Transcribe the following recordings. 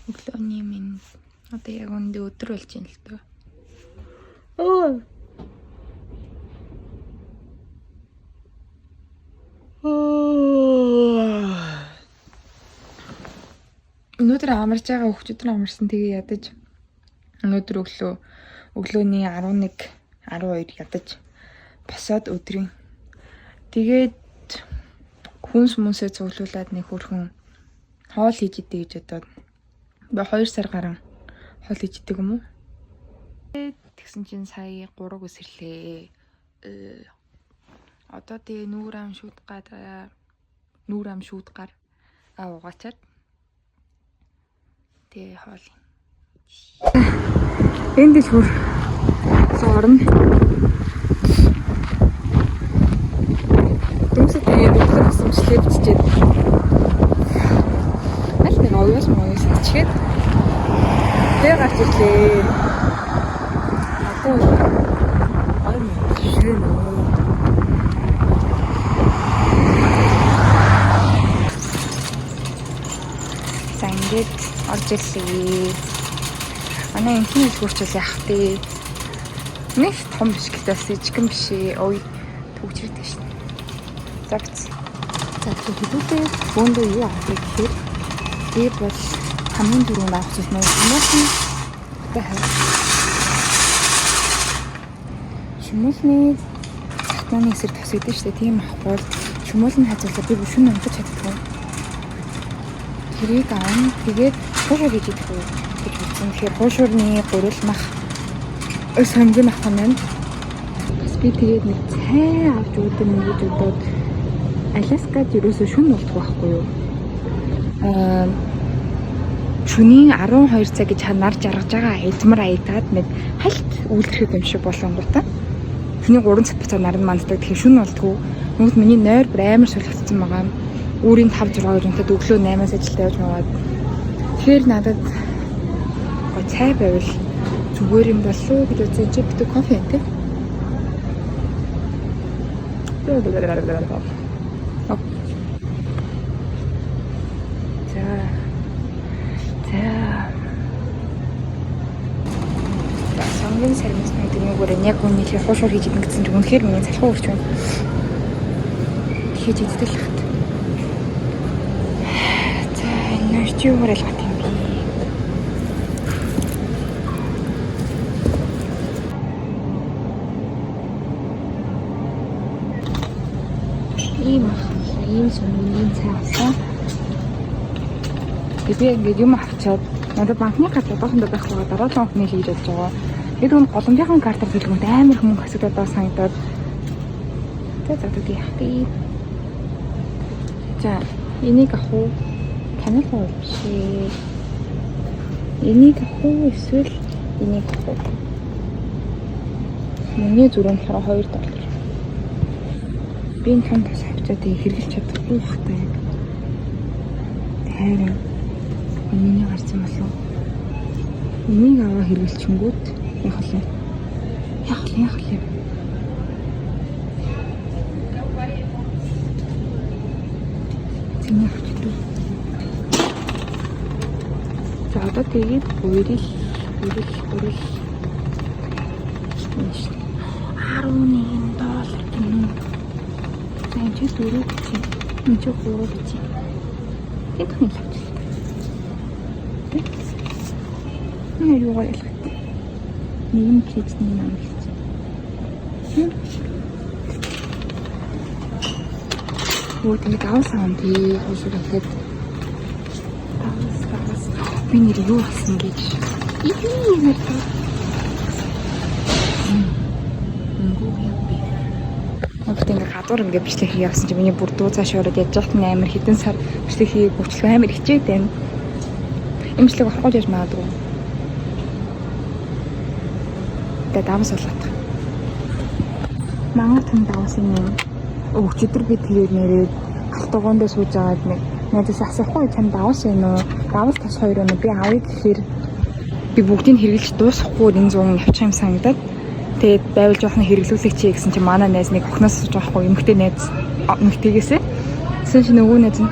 Өглөөний минь одоо яг өндөө өдөр болж байна л дөө. Оо. Өнөөдөр амарч байгаа хүүхдүүд амарсан тэгээ ядаж. Өнөөдөр өглөөний 11, 12 ядаж босоод өдрийн. Тэгээд хүнс мүнсээ цуглуулад нэг хөрхөн хоол хийж идэ гэж бодоод 2 сар гарan хоол хийж идэг юм уу? Тэгсэн чинь сая 3 өсөрлээ. Одоо тэгээ нүүр ам шүүдгаар угаачаад тэгээ хоол. Энд л хөр орно. Дүнсээ тэгээд өглөө асамжлээ бичээд. Аль нэг оюус чигээд тэгээ гарч ирлээ. Одоо шин. За ингээд орж ирлээ. Манай энэний хурцул яах вэ? Нэг том биш гэсэн жигэн биш ээ. Ой төгчрээд шин. За биз. За хэдүүлээ бөөндөө юу авах вэ гэхээр би бол хамгийн түрүүнд авах зүйл нь шүмэлний сатнаны эсрэг тасагдсан шүү дээ. Тийм авахгүй шүмэлний хазуулаад би шүн унтаж чаддгүй. Тэрийг аван тэгээд хуушаа хийж идэх үү гэж бодсон. Тэгэхээр хуушурны гурилмах сонгийн авах юм байна. Бас би тэгээд нэг цай авч үүдэн гэж бодоод Аляскад ерөөсөө шүн болтгоо байхгүй юу? Шүнийн 12 цаг гэж нар жаргаж байгаа эзмэр аятаад нэг хальт үйлдэхэд юм шиг болонгуудаа. Тэний 3 цаг буцаа наран манддаг. Тэгэхээр шүн болтгоо. Нүгт миний нойр амар сулгацсан байгаа. Өөрийн 5 6 өнөд өглөө 8-аас ажилдаа явж маваад. Тэгэхээр надад цай байвал зүгээр юм болов уу гэж үзсэн чи битүү кофе энэ. Сонгийн сармисны дэмэгүүр яг үнийг хуушуур хийж идэх гэсэн чинь үнэхээр миний залхуу урч байна. Хийж идэх л хат. За энэ чи юу хараад байна юм бэ? Ийм сонгийн цай авсан. Би ингээд юм авчаад надад банкны карт одоохондоо байх байгаа дараагийн хоног хийж болж байгаа. Тэгээд хүн голомжийн картаар хэлгүүнд амар хүмүүс асуудал байгаа санагдаад. Тэгээд яах вэ? За энийг авах уу? Канал уу биш ээ. Энийг авах уу эсвэл энийг авах уу? Миний зүрх нь $2. Би энэ том тас авчаад хэрэглэж чадахгүй хтай. Тайран миний гарсан болов. Энийг аваа хэрэглэчингүүд яах вэ? Зинэ авчдаг. За одоо тэгээд $11 гэнэ. За энэ ч 4 гэж. Энэ ч 3 гэж. Энэ хүн л авчих. Энэ юу вэ? Нэгэн кейсний нам хэлсэн. Оо тэгээд авсан тий хошуу гэхэд би нэр юу асан гэж. Ийм ингээд гадуур ингээд бичлэг хийе явсан чи миний бүр дуу цааш ороод яж захт амар хитэн сар бичлэг хийе бүчлэг амар хичээд байна. Имжлэг авахгүй яаж магадгүй. Тэгээд давс болоод. Мангар тань давсан юм. Өчигдөр би тэгээд нэрээ алтгоондоо сууж аваад нэг надаас асахгүй чам давс юм уу? Давс тас 2 өнө би авъя гэхээр би бүгдийг хэрэглэж дуусахгүй энэ 100 явчих юм санагдаад. Тэгээд байвал жоохон хэрэглүүлэх чи гэсэн чи манай найз нэг охноос сууж байхгүй эмхтэй найз эмхтэйгээсээ. Тэгсэн чи нөгөө найз нь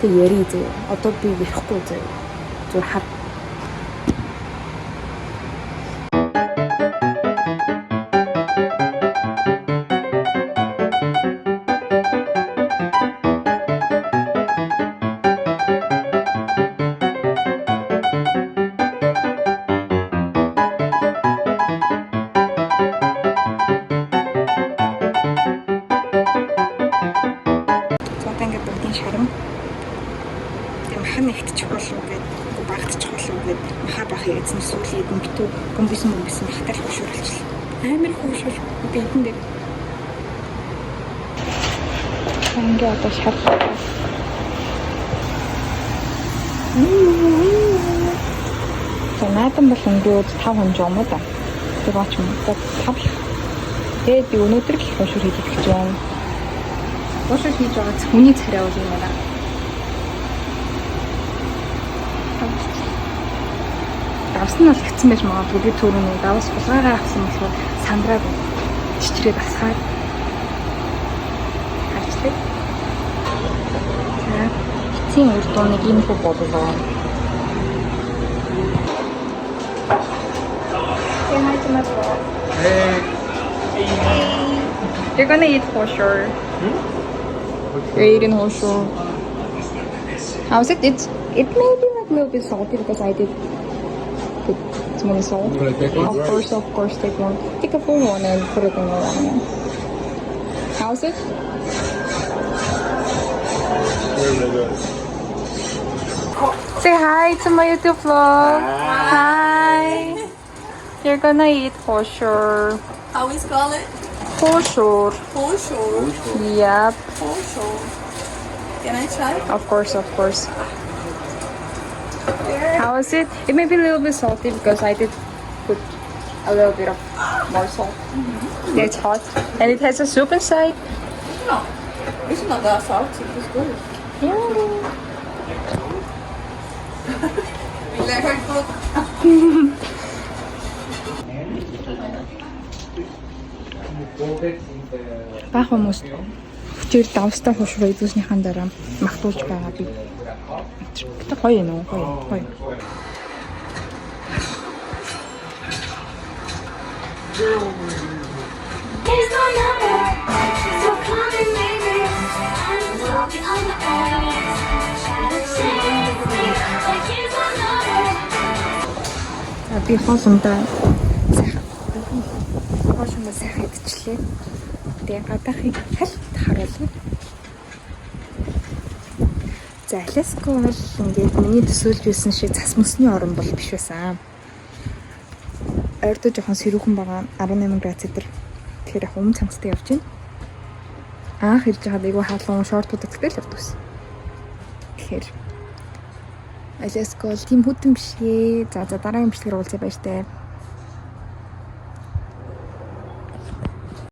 Тэг яри зөө. Одоо би ярихгүй зөө. Зүр хар. Махан ихтчих болов гээд багтчих болов гээд маха бах яйцсан сүүлийн эдэн битүү бомбисэн махтал хөшөрлөж. Амар хөшөр бидэн дээр. Ингээ одоо шарах. Танаадан бол өнгөө 5 хоног юм уу да. Тэгвч юм да 5. Тэгээд би өнөөдөр л хөшөр хийж гэж байна. Хөшөр хийж байгаа хүний царай бол юм байна. Давс нь бол хэцсэн байж магадгүй би түрүүний давс булгаагаа авсан болохоор сандраад чичрээд асгаад харчихлаа. Эцсийн үр дүныг энэ хүү боллоо. Hey. You're gonna eat for sure. You're eating for sure. How's it? It may be like a little bit salty because I did put some more salt. You want to take one? Of course, take one. Take a full one and put it in the ramen. How's it? Really good. Say hi to my YouTube vlog. Hi. You're gonna eat for sure. How we spell it? For sure. For sure. Yep. For sure. Can I try? Of course. How is it? It may be a little bit salty because I did put a little bit of more salt. Yeah, it's hot. And it has a soup inside. No. It's not that salty. It's good. Yeah. Let her cook. Бага хүмүүс хүчээр давстаа хушруу идүүлснийхэн дараа магтуулж байгаа би. Тэг гоё юм уу? Гоё. Here's my number, so come and make me. I'll be on the phone. Try to save me, but here's my number. Би хоолундаа сайхан идчихлээ. Тэгээ гадаахыг хальт харуулна. За Аляска бол ингээд миний төсөөлж байсан шиг цас мөсний орн бол биш байсан. Ойртоо жоохон сэрүүхэн байгаа 18 градус цэдэр. Тэгэхээр яг өмнө цамцтай явж байна. Анх ирж байгаад айгүй хаалган шортууд өгдөг л явдаг гэсэн. Тэгэхээр Аляска бол тийм хүйтэн биш ээ. За дараагийн бичлэгээр уулзъя баяр таа.